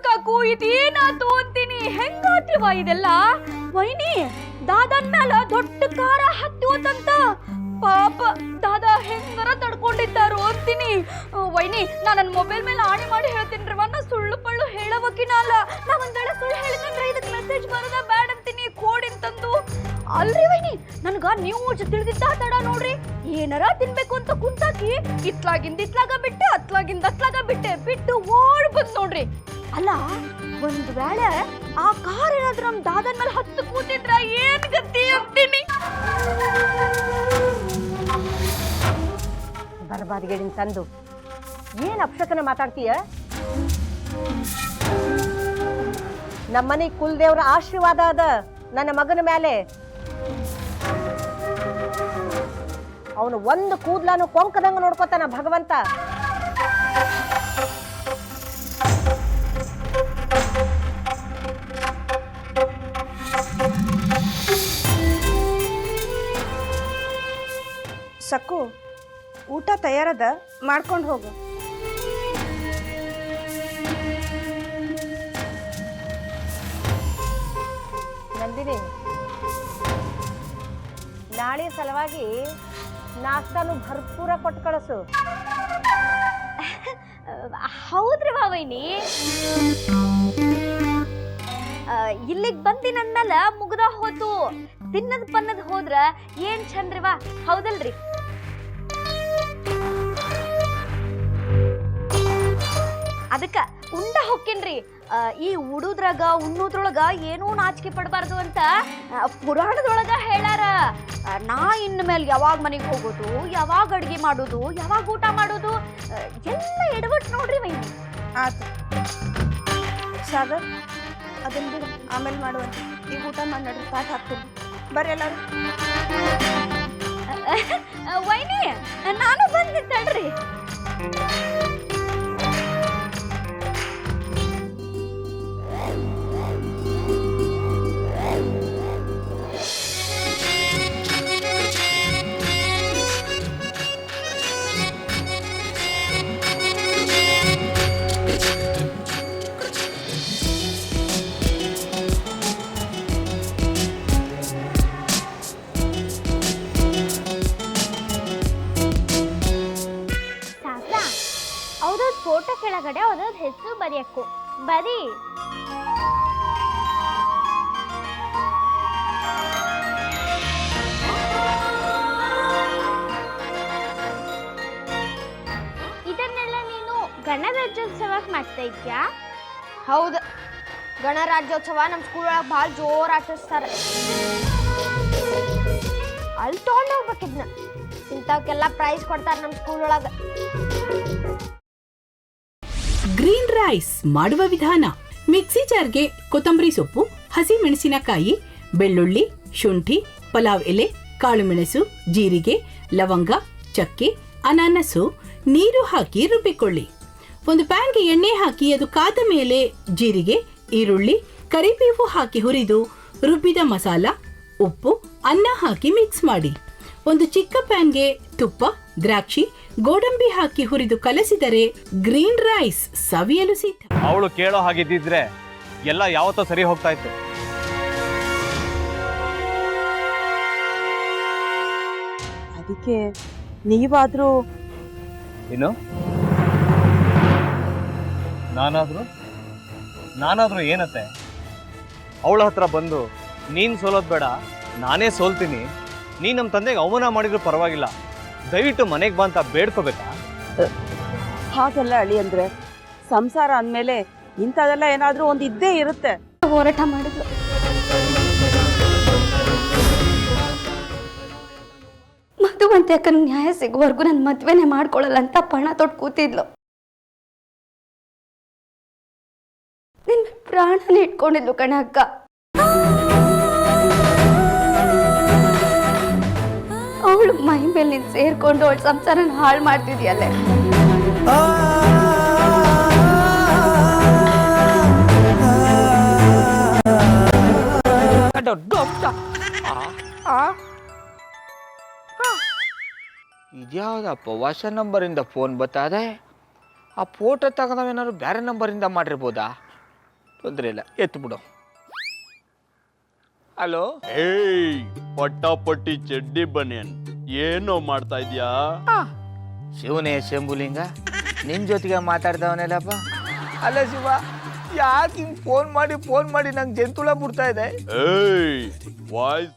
Cock ಇದೇನಾತು ಅಂತೀನಿ. ಹೆಂಗಾತಿವ ಇದೆಲ್ಲ? ವೈನಿ ದಾದನ್ ಮ್ಯಾಲ ದೊಡ್ಡ ಕಾರ ಹತ್ತುವತ್ತಂತ. ಪಾಪ ದಾದಾ ಹೆಂಗರ ತಡ್ಕೊಂಡಿದ್ದಾರು ಅಂತೀನಿ. ವೈನಿ ನಾ ನನ್ನ ಮೊಬೈಲ್ ಮೇಲೆ ಆಣೆ ಮಾಡಿ ಹೇಳ್ತೀನಿ. ನಾ ಸುಳ್ಳು ಪಳ್ಳು ಹೇಳವಕಿನ ಅಲ್ಲ. ನಾ ಒಂದ್ ವೇಳೆ ಸುಳ್ಳು ಹೇಳಿದ್ರೆ ಇದಕ್ಕೆ ಮೆಸೇಜ್ ಬರೋದ ಬ್ಯಾಡ್ ಅಂತೀನಿ ಕೋಡಿನ್ ತಂದು. ಅಲ್ರಿ ವೈನಿ ನನ್ಗ ನ್ಯೂಸ್ ತಿಳಿದಿದ್ದ ತಡ ನೋಡ್ರಿ. ಏನಾರ ತಿನ್ಬೇಕು ಅಂತ ಕುಂತಾಕಿ ಇತ್ಲಾಗಿಂದ ಇತ್ಲಾಗ ಬಿಟ್ಟೆ ಅತ್ಲಾಗಿಂದ ಅತ್ಲಾಗ ಬಿಟ್ಟು ಓಡ್ ಬಂದ್ ನೋಡ್ರಿ. ಅಲ್ಲ ಒಂದ್ ವೇಳೆ ಆ ಕಾರ್ ಏನಾದ್ರೂ ನಮ್ ದಾದನ್ ಮೇಲೆ ಹತ್ತು ಕೂತಿದ್ರ ಏನ್ ಗತಿ ಅಂತೀನಿ. ಬರ್ಬಾದಿಗೇಡಿನ ತಂದು ಏನ್ ಅಪ್ಶಕನ ಮಾತಾಡ್ತೀಯ? ನಮ್ಮನೆ ಕುಲದೇವ್ರ ಆಶೀರ್ವಾದ ಅದ ನನ್ನ ಮಗನ ಮೇಲೆ. ಅವನು ಒಂದು ಕೂದ್ಲಾನು ಕೊಂಕದಂಗ ನೋಡ್ಕೋತಾನ ಭಗವಂತ. ಸಕ್ಕು ಊಟ ತಯಾರದ, ಮಾಡ್ಕೊಂಡು ಹೋಗು. ನಂದಿನಿ, ನಾಳೆ ಸಲುವಾಗಿ ನಾಷ್ಟಾನು ಭರ್ಪೂರ ಕೊಟ್ಟು ಕಳಿಸು. ಹೌದ್ರಿ ವೈನಿ, ಇಲ್ಲಿಗೆ ಬಂದಿನಂದ್ಮೇಲ ಮುಗ್ದ ಹೋತು. ತಿನ್ನದ್ ಪನ್ನದ್ ಹೋದ್ರ ಏನ್ ಚಂದ್ರಿವಾ, ಹೌದಲ್ರಿ? ಅದಕ್ಕ ಉಂಡ ಹೊಕ್ಕೇನ್ರಿ. ಈ ಉಡುದ್ರಾಗ ಉಣ್ಣುದ್ರೊಳಗ ಏನೂ ನಾಚಿಕೆ ಪಡಬಾರ್ದು ಅಂತ ಪುರಾಣದೊಳಗ ಹೇಳಾರ. ನಾ ಇನ್ನ ಮೇಲೆ ಯಾವಾಗ ಮನೆಗೆ ಹೋಗೋದು, ಯಾವಾಗ ಅಡ್ಗೆ ಮಾಡೋದು, ಯಾವಾಗ ಊಟ ಮಾಡೋದು ಎಲ್ಲ ಎಡವಟ್ ನೋಡ್ರಿ ವೈನಿ. ಆತು ಸಾಗರ್, ಅದನ್ನ ಬಿಡು, ಆಮೇಲೆ ಮಾಡುವಂತೆ. ಈಗ ಊಟ ಮಾಡಿ ನಡ್ರಿ, ಪಾಠ ಹಾಕ್ತೀನಿ. ಬರ್ರಿ ಎಲ್ಲರೂ. ವೈನಿ ನಾನು ಬಂದಿದ್ದಳ್ರಿ. ಫೋಟೋ ಕೆಳಗಡೆ ಅವ್ರದ್ದು ಹೆಸರು ಬರೆಯಕ್ಕೂ ಬರೀ. ಇದನ್ನೆಲ್ಲ ನೀನು ಗಣರಾಜ್ಯೋತ್ಸವಕ್ಕೆ ಮಾಡ್ತಾ ಇದ್ಯಾ? ಹೌದು, ಗಣರಾಜ್ಯೋತ್ಸವ ನಮ್ಮ ಸ್ಕೂಲ್ ಒಳಗೆ ಭಾಳ ಜೋರು ಆಚರಿಸ್ತಾರೆ. ಅಲ್ಲಿ ತೊಗೊಂಡು ಹೋಗ್ಬೇಕಿದ್ನ. ಇಂಥವಕ್ಕೆಲ್ಲ ಪ್ರೈಸ್ ಕೊಡ್ತಾರೆ ನಮ್ಮ ಸ್ಕೂಲ್ ಒಳಗೆ. ಗ್ರೀನ್ ರೈಸ್ ಮಾಡುವ ವಿಧಾನ: ಮಿಕ್ಸಿ ಜಾರ್ಗೆ ಕೊತ್ತಂಬರಿ ಸೊಪ್ಪು, ಹಸಿ ಮೆಣಸಿನಕಾಯಿ, ಬೆಳ್ಳುಳ್ಳಿ, ಶುಂಠಿ, ಪಲಾವ್ ಎಲೆ, ಕಾಳುಮೆಣಸು, ಜೀರಿಗೆ, ಲವಂಗ, ಚಕ್ಕೆ, ಅನಾನಸು, ನೀರು ಹಾಕಿ ರುಬ್ಬಿಕೊಳ್ಳಿ. ಒಂದು ಪ್ಯಾನ್ಗೆ ಎಣ್ಣೆ ಹಾಕಿ ಅದು ಕಾದ ಮೇಲೆ ಜೀರಿಗೆ, ಈರುಳ್ಳಿ, ಕರಿಬೇವು ಹಾಕಿ ಹುರಿದು ರುಬ್ಬಿದ ಮಸಾಲ, ಉಪ್ಪು, ಅನ್ನ ಹಾಕಿ ಮಿಕ್ಸ್ ಮಾಡಿ. ಒಂದು ಚಿಕ್ಕ ಪ್ಯಾನ್ಗೆ ತುಪ್ಪ, ದ್ರಾಕ್ಷಿ, ಗೋಡಂಬಿ ಹಾಕಿ ಹುರಿದು ಕಲಸಿದರೆ ಗ್ರೀನ್ ರೈಸ್ ಸವಿಯಲು ಸಿದ್ಧ. ಅವಳು ಕೇಳೋ ಹಾಗಿದ್ದಿದ್ರೆ ಎಲ್ಲ ಯಾವತ್ತೋ ಸರಿ ಹೋಗ್ತಾ ಇತ್ತು. ಅದಕ್ಕೆ ನೀವಾದ್ರೂ ಏನು? ನಾನಾದ್ರೂ ಏನತ್ತೆ? ಅವಳ ಹತ್ರ ಬಂದು ನೀನ್ ಸೋಲೋದ್ ಬೇಡ, ನಾನೇ ಸೋಲ್ತೀನಿ, ನೀ ನಮ್ಮ ತಂದೆಗೆ ಅವಮಾನ ಮಾಡಿದ್ರು ಪರವಾಗಿಲ್ಲ, ದಯವಿಟ್ಟು ಮನೆಗೆ ಬಾ ಅಂತ ಬೇಡ್ಕೋಬೇಕಾ? ಹಾಗೆಲ್ಲ ಅಳಿ ಅಂದ್ರೆ ಸಂಸಾರ ಅಂದಮೇಲೆ ಇಂಥದೆಲ್ಲ ಏನಾದ್ರೂ ಒಂದು ಇದ್ದೇ ಇರುತ್ತೆ. ಹೋರಾಟ ಮಾಡಿದ್ಲು. ಮಧುವಂತೆ ಅಕ್ಕನ ನ್ಯಾಯ ಸಿಗುವವರೆಗೂ ನನ್ನ ಮದ್ವೆನೆ ಮಾಡ್ಕೊಳ್ಳಲ್ಲ ಅಂತ ಪಣ ತೊಟ್ಟು ಕೂತಿದ್ಲು. ನಿನ್ನ ಪ್ರಾಣನೇ ಇಟ್ಕೊಂಡಿದ್ಲು ಕಣ ಅಕ್ಕ. ಅವಳು ಮೈ ಮೇಲೆ ನೀನು ಸೇರ್ಕೊಂಡು ಅವಳ ಸಂಸಾರನ ಹಾಳು ಮಾಡ್ತಿದ್ಯಲ್ಲೇ. ಇದ್ಯಾವುದಪ್ಪ ಹೊಸ ನಂಬರಿಂದ ಫೋನ್ ಬರ್ತದೆ? ಆ ಫೋಟೋ ತಗೊಂಡವೇನಾದ್ರು ಬೇರೆ ನಂಬರಿಂದ ಮಾಡಿರ್ಬೋದಾ? ತೊಂದರೆ ಇಲ್ಲ ಎತ್ತು ಬಿಡು. ಹಲೋ, ಏಯ್ ಪಟ್ಟಾಪಟ್ಟಿ ಚಡ್ಡಿ ಬನಿಯನ್ ಏನೋ ಮಾಡ್ತಾ ಇದ್ಯಾ? ಶಿವನೇ ಶಂಭುಲಿಂಗ ನಿನ್ನ ಜೊತೆಗೆ ಮಾತಾಡ್ದವನೆಲ್ಲಪ್ಪ. ಅಲ್ಲ ಶಿವ, ಯಾಕೆ ಹಿಂಗೆ ಫೋನ್ ಮಾಡಿ ನಂಗೆ ಜಂತುಳ ಬಿಡ್ತಾ ಇದೆ? ಏಯ್ ವಾಯ್ಸ್